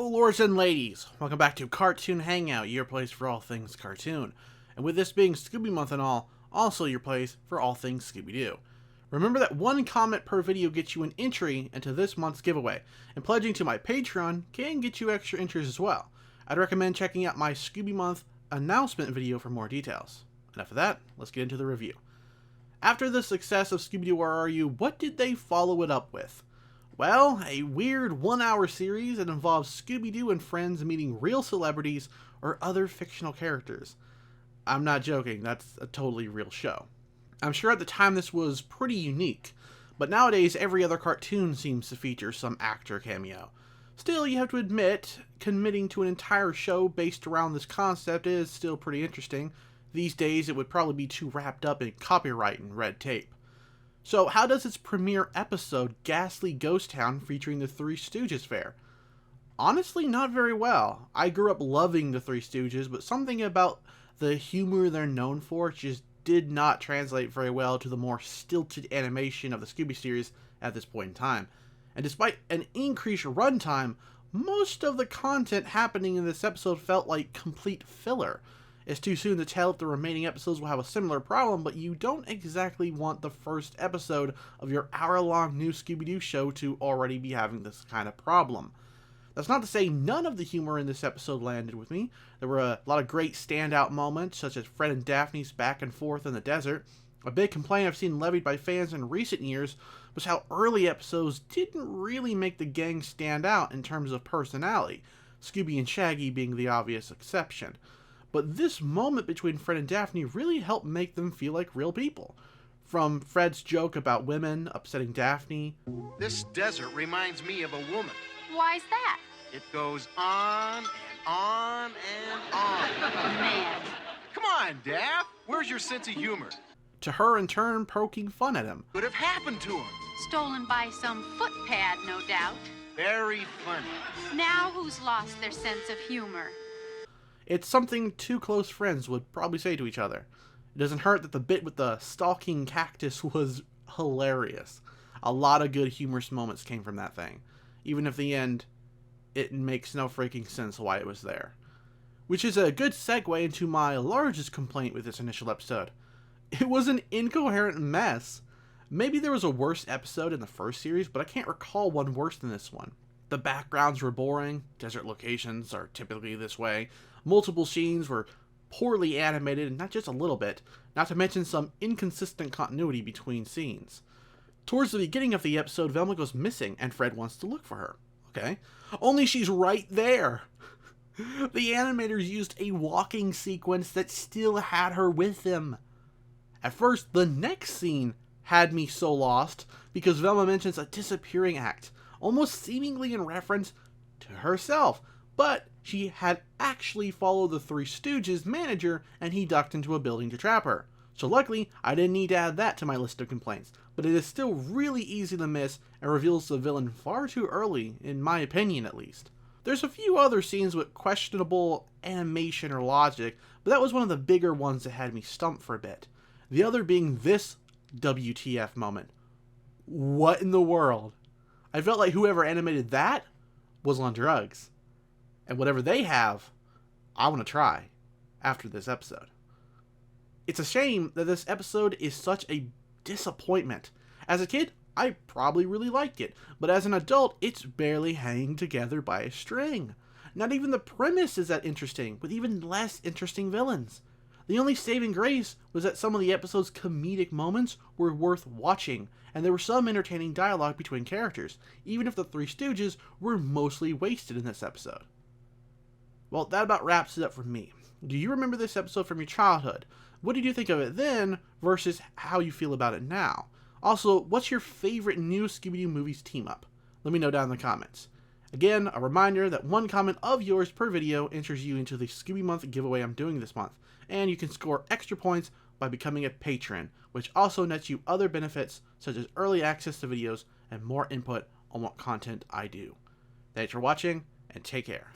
Hello lords and ladies, welcome back to Cartoon Hangout, your place for all things cartoon. And with this being Scooby Month and all, also your place for all things Scooby-Doo. Remember that one comment per video gets you an entry into this month's giveaway, and pledging to my Patreon can get you extra entries as well. I'd recommend checking out my Scooby Month announcement video for more details. Enough of that, let's get into the review. After the success of Scooby-Doo Where Are You, what did they follow it up with? Well, a weird 1-hour series that involves Scooby-Doo and friends meeting real celebrities or other fictional characters. I'm not joking, that's a totally real show. I'm sure at the time this was pretty unique, but nowadays every other cartoon seems to feature some actor cameo. Still, you have to admit, committing to an entire show based around this concept is still pretty interesting. These days it would probably be too wrapped up in copyright and red tape. So how does its premiere episode, Ghastly Ghost Town, featuring the Three Stooges fare? Honestly, not very well. I grew up loving the Three Stooges, but something about the humor they're known for just did not translate very well to the more stilted animation of the Scooby series at this point in time. And despite an increased runtime, most of the content happening in this episode felt like complete filler. It's too soon to tell if the remaining episodes will have a similar problem, but you don't exactly want the first episode of your hour-long new Scooby-Doo show to already be having this kind of problem. That's not to say none of the humor in this episode landed with me. There were a lot of great standout moments, such as Fred and Daphne's back and forth in the desert. A big complaint I've seen levied by fans in recent years was how early episodes didn't really make the gang stand out in terms of personality, Scooby and Shaggy being the obvious exception. But this moment between Fred and Daphne really helped make them feel like real people. From Fred's joke about women upsetting Daphne. This desert reminds me of a woman. Why's that? It goes on and on and on. Man. Come on, Daph. Where's your sense of humor? To her in turn poking fun at him. Could have happened to him. Stolen by some footpad, no doubt. Very funny. Now who's lost their sense of humor? It's something two close friends would probably say to each other. It doesn't hurt that the bit with the stalking cactus was hilarious. A lot of good humorous moments came from that thing. Even if the end, it makes no freaking sense why it was there. Which is a good segue into my largest complaint with this initial episode. It was an incoherent mess. Maybe there was a worse episode in the first series, but I can't recall one worse than this one. The backgrounds were boring, desert locations are typically this way, multiple scenes were poorly animated and not just a little bit, not to mention some inconsistent continuity between scenes. Towards the beginning of the episode, Velma goes missing and Fred wants to look for her. Okay. Only she's right there. The animators used a walking sequence that still had her with them. At first, the next scene had me so lost because Velma mentions a disappearing act, almost seemingly in reference to herself, but she had actually followed the Three Stooges' manager and he ducked into a building to trap her. So luckily, I didn't need to add that to my list of complaints, but it is still really easy to miss and reveals the villain far too early, in my opinion at least. There's a few other scenes with questionable animation or logic, but that was one of the bigger ones that had me stumped for a bit. The other being this WTF moment. What in the world? I felt like whoever animated that was on drugs. And whatever they have, I want to try after this episode. It's a shame that this episode is such a disappointment. As a kid, I probably really liked it, but as an adult, it's barely hanging together by a string. Not even the premise is that interesting, with even less interesting villains. The only saving grace was that some of the episode's comedic moments were worth watching, and there was some entertaining dialogue between characters, even if the Three Stooges were mostly wasted in this episode. Well, that about wraps it up for me. Do you remember this episode from your childhood? What did you think of it then versus how you feel about it now? Also, what's your favorite new Scooby-Doo movies team up? Let me know down in the comments. Again, a reminder that one comment of yours per video enters you into the Scooby Month giveaway I'm doing this month, and you can score extra points by becoming a patron, which also nets you other benefits such as early access to videos and more input on what content I do. Thanks for watching, and take care.